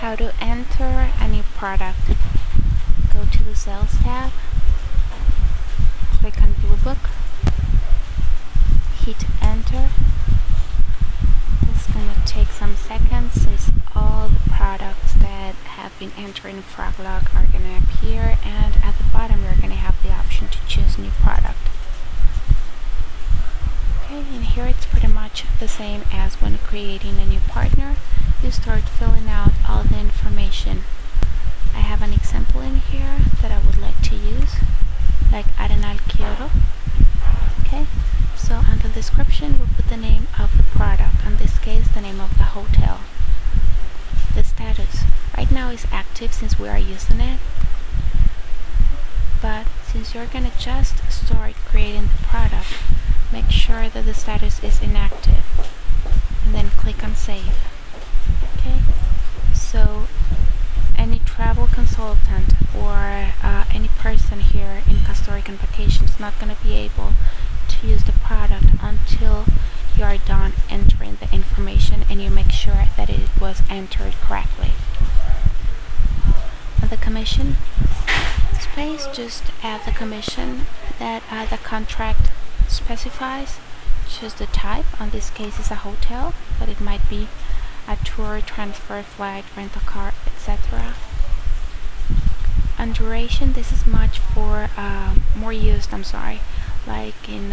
how to enter a new product. Go to the Sales tab, click on Blue Book, hit enter. It's going to take some seconds since all the products that have been entered in Froglock are going to appear, and at the bottom you're going to have the option to choose new product. Okay, and here it's pretty much the same as when creating a new partner. You start filling out all the information. I have an example in here that I would like to use, like Arenal Kyoto. Okay, so on the description we'll put the name of the product, in this case the name of the hotel. The status right now is active since we are using it, but since you're gonna just start creating the product, make sure that the status is inactive and then click on save. Okay, so any travel consultant or any person here in Costa Rican vacation is not going to be able to use the product until you are done entering the information and you make sure that it was entered correctly. On the commission space, just add the commission that the contract specifies. Choose the type, in this case is a hotel, but it might be a tour, transfer, flight, rental car, etc. On duration, this is much for more used, like in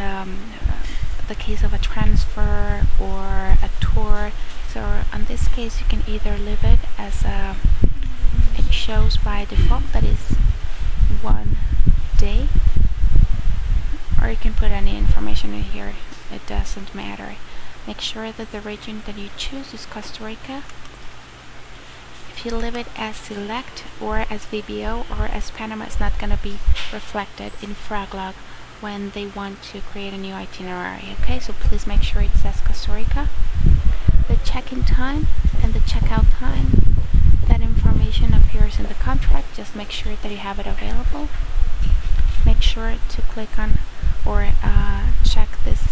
the case of a transfer or a tour. So in this case you can either leave it as it shows by default, that is 1 day, or you can put any information in here, it doesn't matter. Make sure that the region that you choose is Costa Rica. If you leave it as select or as VBO or as Panama, it's not going to be reflected in Froglock when they want to create a new itinerary. Okay, so please make sure it says Costa Rica. The check-in time and the checkout time, that information appears in the contract. Just make sure that you have it available. Make sure to click on or check this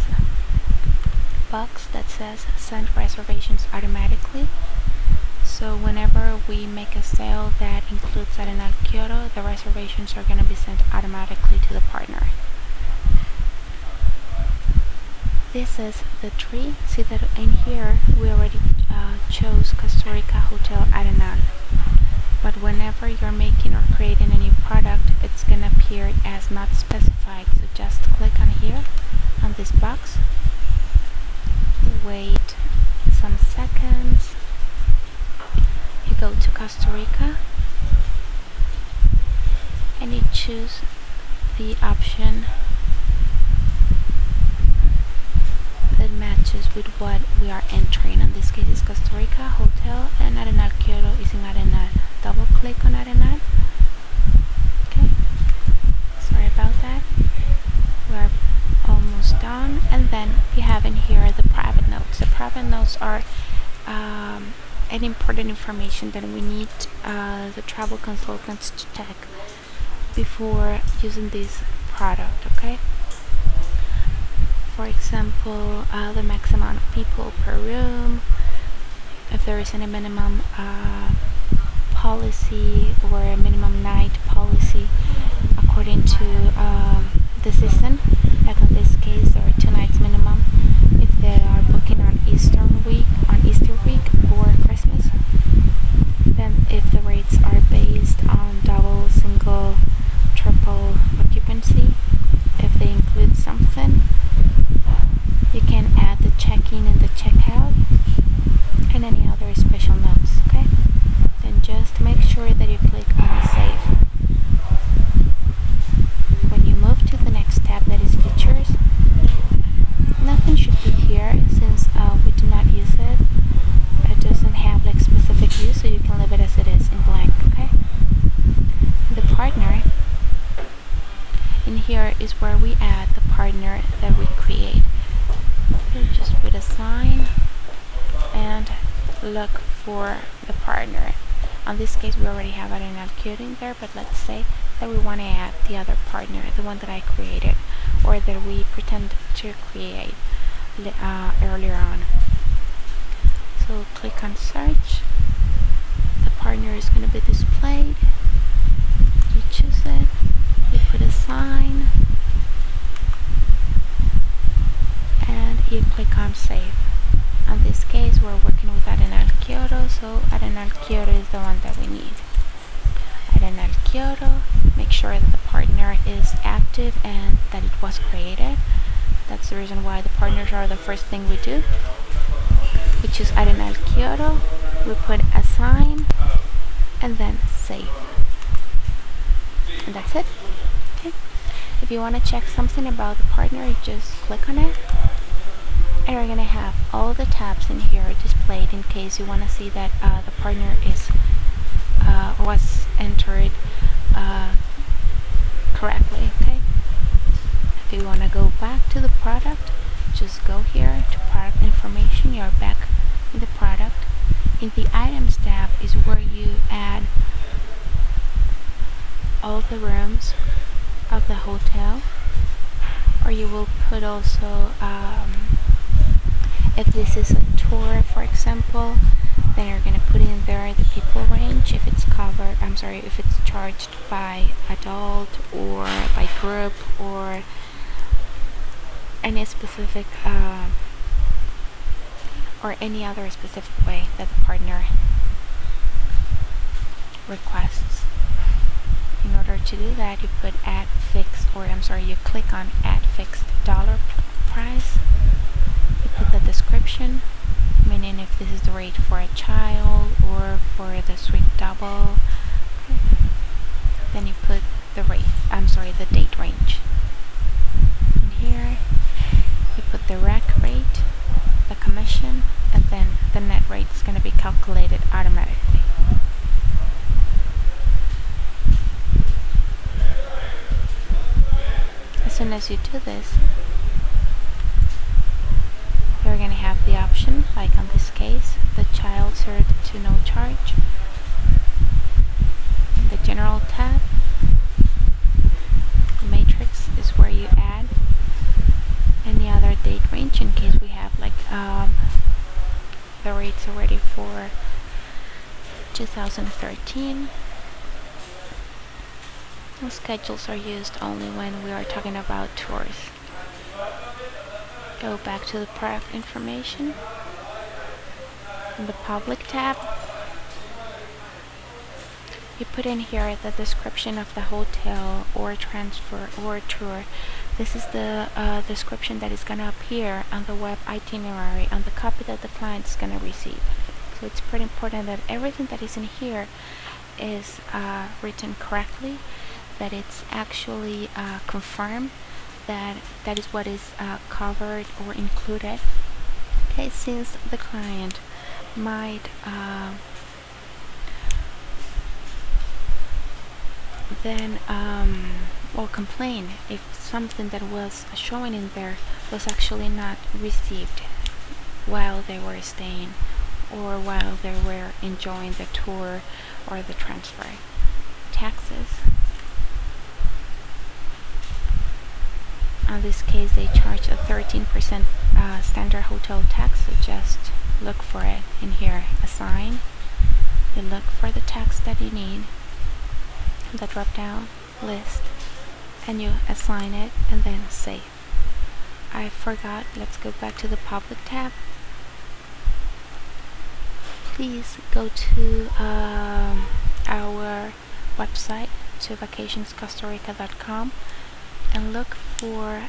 box that says send reservations automatically. So whenever we make a sale that includes Arenal Kyoto, the reservations are going to be sent automatically to the partner. This is the tree. See that in here we already chose Costa Rica Hotel Arenal. But whenever you're making or creating a new product, it's going to appear as not specified. So just click on here, on this box. Wait some seconds. You go to Costa Rica and you choose the option that matches with what we are entering. In this case it's Costa Rica Hotel, and Arenal Kyoto is in Arenal. Double click on Arenal. Okay, sorry about that. We are almost done. And then you have in here the private notes. The private notes are any important information that we need the travel consultants to check before using this product. Okay, for example, the max amount of people per room, if there is any minimum policy or a minimum night policy according to the season. Like in this case there are 2 nights minimum if they are booking on Easter week or Christmas. Then if the rates are based on double, single, triple occupancy, if they include something, you can add the check-in and the check-out and any other special notes. Okay, then just make sure that you click on save. When you move to the next tab, that is features, nothing should be here since we do not use it. It doesn't have like specific use, so you can leave it as it is in blank. Okay, the partner in here is where we add the partner that we create. Okay, just put a sign and look for the partner. In this case we already have Arenal Kyoto in there, but let's say that we want to add the other partner, the one that I created or that we pretend to create earlier on. So click on search. The partner is going to be displayed. You choose it, you put a sign, and you click on save. In this case, we're working with Arenal Kyoto, so Arenal Kyoto is the one that we need. Arenal Kyoto, make sure that the partner is active and that it was created. That's the reason why the partners are the first thing we do. We choose Arenal Kyoto, we put a sign, and then save. And that's it. Okay. If you want to check something about the partner, you just click on it. And we're going to have all the tabs in here displayed in case you want to see that the partner is was entered correctly. Okay. If you want to go back to the product, just go here to product information. You're back in the product. In the items tab is where you add all the rooms of the hotel, or you will put also if this is a tour, for example, then you're going to put in there the people range, if it's covered, if it's charged by adult or by group or any specific or any other specific way that the partner requests. In order to do that, you put add fixed, you click on add fixed dollar price. You put the description, meaning if this is the rate for a child or for the suite double. Okay. Then you put the the date range. In here, you put the rack rate, the commission, and then the net rate is going to be calculated automatically. As soon as you do this, you're going to have the option, like on this case, the child served to no charge. In the general tab, the matrix is where you add any other date range in case we have the rates already for 2013. Those schedules are used only when we are talking about tours. Go back to the product information. In the public tab, you put in here the description of the hotel or transfer or tour. This is the description that is going to appear on the web itinerary on the copy that the client is going to receive. So it's pretty important that everything that is in here is written correctly, that it's actually confirmed that is what is covered or included. Okay, since the client might then complain if something that was showing in there was actually not received while they were staying or while they were enjoying the tour or the transfer. Taxes. In this case, they charge a 13% standard hotel tax, so just look for it in here. Assign. You look for the tax that you need, the drop down list, and you assign it and then save. I forgot, let's go back to the public tab. Please go to our website, to vacationscostarica.com, and look for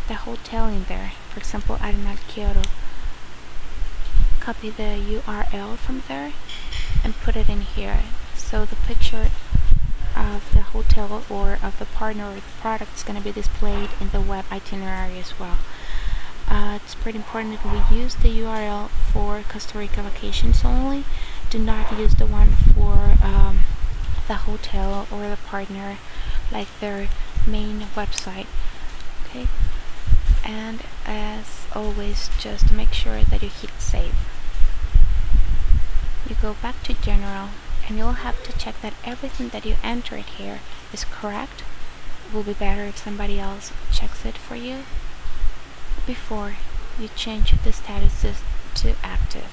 the hotel in there. For example, Arenal Kyoto. Copy the URL from there and put it in here. So the picture of the hotel or of the partner or the product is going to be displayed in the web itinerary as well. It's pretty important that we use the URL for Costa Rica vacations only. Do not use the one for the hotel or the partner, like their main website. Okay, and as always, just make sure that you hit save. You go back to general and you'll have to check that everything that you entered here is correct. It will be better if somebody else checks it for you before you change the statuses to active.